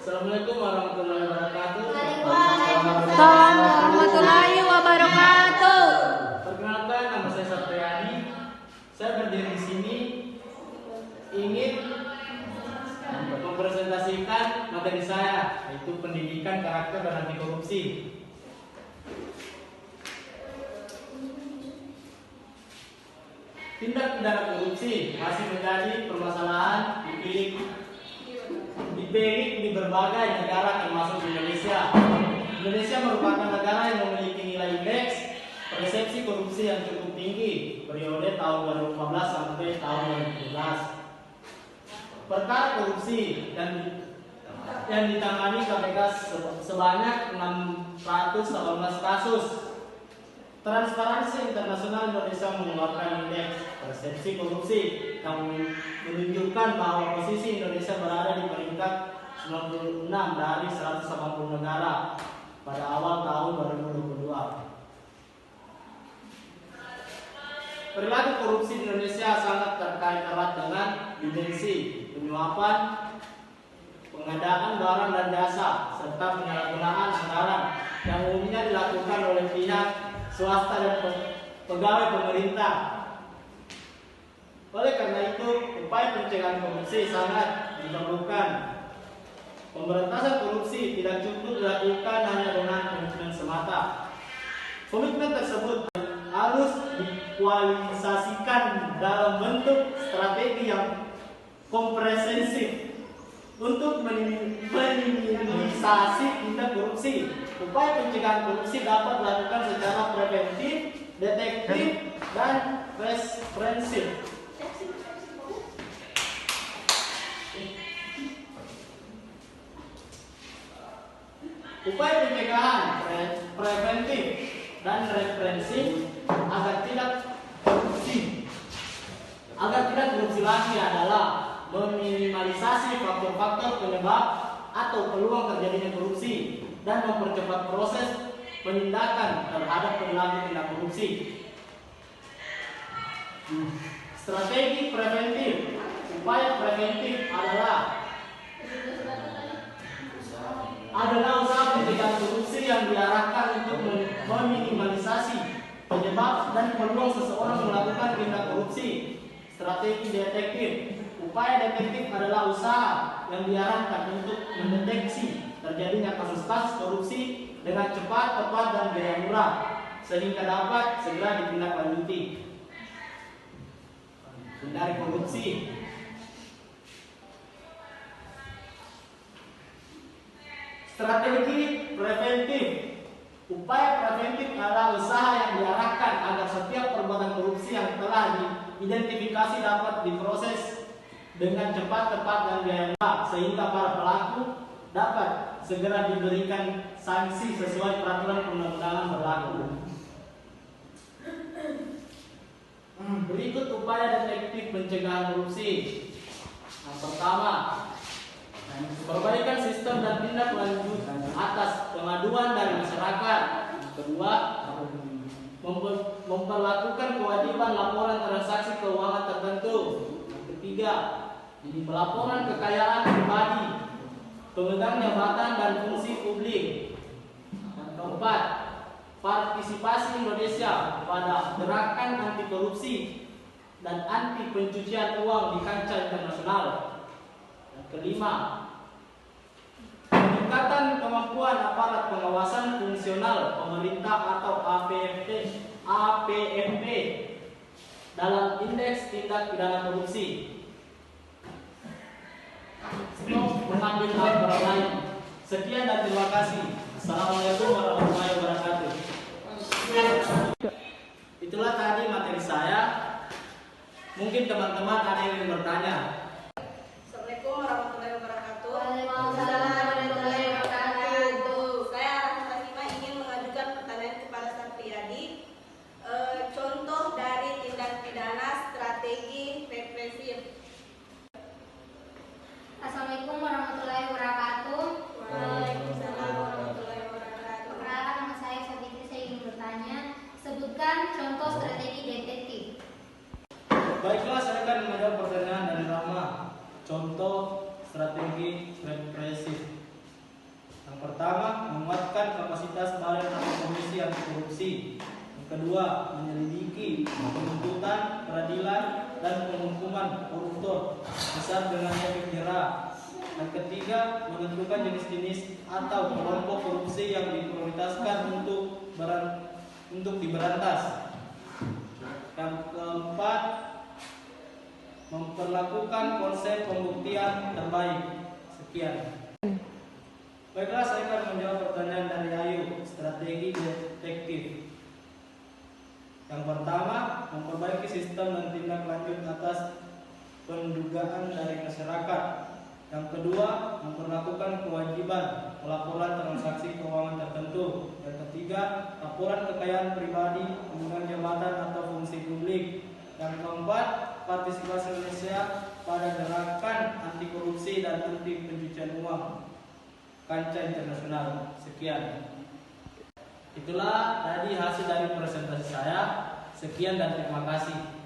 Assalamualaikum warahmatullahi wabarakatuh. Waalaikumsalam warahmatullahi wabarakatuh. Perkenalkan, nama saya Satriani. Saya berdiri di sini ingin mempresentasikan materi saya, yaitu pendidikan karakter dan anti korupsi. Tindak pidana korupsi masih menjadi permasalahan diperik di berbagai negara termasuk Indonesia. Indonesia merupakan negara yang memiliki nilai indeks persepsi korupsi yang cukup tinggi periode tahun 2015 sampai tahun 2017. Perkara korupsi yang ditangani KPK sebanyak 618 kasus. Transparansi Internasional Indonesia mengeluarkan indeks persepsi korupsi yang menunjukkan bahwa posisi Indonesia berada di peringkat 96 dari 180 negara pada awal tahun 2022. Perilaku korupsi di Indonesia sangat terkait erat dengan dimensi penyuapan, pengadaan barang dan jasa, serta penyalahgunaan anggaran yang umumnya dilakukan oleh pihak swasta dan pegawai pemerintah. Oleh karena itu, upaya pencegahan korupsi sangat diperlukan. Pemberantasan korupsi tidak cukup dilakukan hanya dengan komitmen semata. Komitmen tersebut harus dikualisasikan dalam bentuk strategi yang komprehensif untuk minimalisasi tindak korupsi. Upaya pencegahan korupsi dapat dilakukan secara preventif, detektif, dan represif. Upaya pencegahan preventif dan represif agar tidak korupsi lagi adalah meminimalisasi faktor-faktor penyebab atau peluang terjadinya korupsi dan mempercepat proses penindakan terhadap perilaku tindak korupsi. Strategi preventif. Upaya preventif adalah usaha pencegahan korupsi yang diarahkan untuk meminimalisasi penyebab dan peluang seseorang melakukan tindak korupsi. Strategi detektif. Upaya detektif adalah usaha yang diarahkan untuk mendeteksi terjadinya kasus-kasus korupsi dengan cepat, tepat, dan biaya murah sehingga dapat segera ditindaklanjuti. Hindari korupsi. Strategi preventif. Upaya preventif adalah usaha yang diarahkan agar setiap perbuatan korupsi yang telah diidentifikasi dapat diproses dengan cepat, tepat, dan biaya murah sehingga para pelaku dapat segera diberikan sanksi sesuai peraturan perundang-undangan berlaku. Berikut upaya detektif pencegahan korupsi. Yang pertama, perbaikan sistem dan tindak lanjut atas pengaduan dari masyarakat. Yang kedua, memperlakukan kewajiban laporan transaksi keuangan tertentu. Yang ketiga, pelaporan kekayaan pribadi, pemegang jabatan dan fungsi publik. Yang keempat, partisipasi Indonesia pada gerakan anti korupsi dan anti pencucian uang di kancah internasional. Yang kelima, peningkatan kemampuan aparat pengawasan fungsional pemerintah atau APMP dalam indeks tindak pidana korupsi. Stop mengambil hak orang lain. Sekian dan terima kasih. Assalamualaikum warahmatullahi wabarakatuh. Itulah tadi materi saya. Mungkin teman-teman ada yang ingin bertanya. Assalamualaikum warahmatullahi wabarakatuh. Waalaikumsalam warahmatullahi wabarakatuh. Saya Fatima ingin mengajukan pertanyaan kepada Satriadi. Contoh dari tindak pidana strategi represif. Assalamualaikum warahmatullahi wabarakatuh. Waalaikumsalam warahmatullahi wabarakatuh. Perkenalkan, nama saya Sabitri. Saya ingin bertanya, sebutkan contoh strategi detektif. Baiklah, saya akan menjawab pertanyaan dari Rama. Contoh strategi represif. Yang pertama, menguatkan kapasitas Badan atau Komisi Anti Korupsi. Yang kedua, menyelidiki penuntutan, peradilan, dan penghukuman koruptor besar dengan efek jera. Yang ketiga, menentukan jenis-jenis atau kelompok korupsi yang diprioritaskan untuk diberantas. Yang keempat, memperlakukan konsep pembuktian terbaik. Sekian. Baiklah, saya akan menjawab pertanyaan dari Ayu, strategi detektif. Yang pertama, memperbaiki sistem dan tindak lanjut atas pendugaan dari masyarakat. Yang kedua, memperlakukan kewajiban pelaporan transaksi keuangan tertentu. Yang ketiga, laporan kekayaan pribadi, penggunaan jabatan atau fungsi publik. Yang keempat, partisipasi Indonesia pada gerakan anti korupsi dan anti pencucian uang kancah internasional. Sekian. Itulah tadi hasil dari presentasi saya. Sekian dan terima kasih.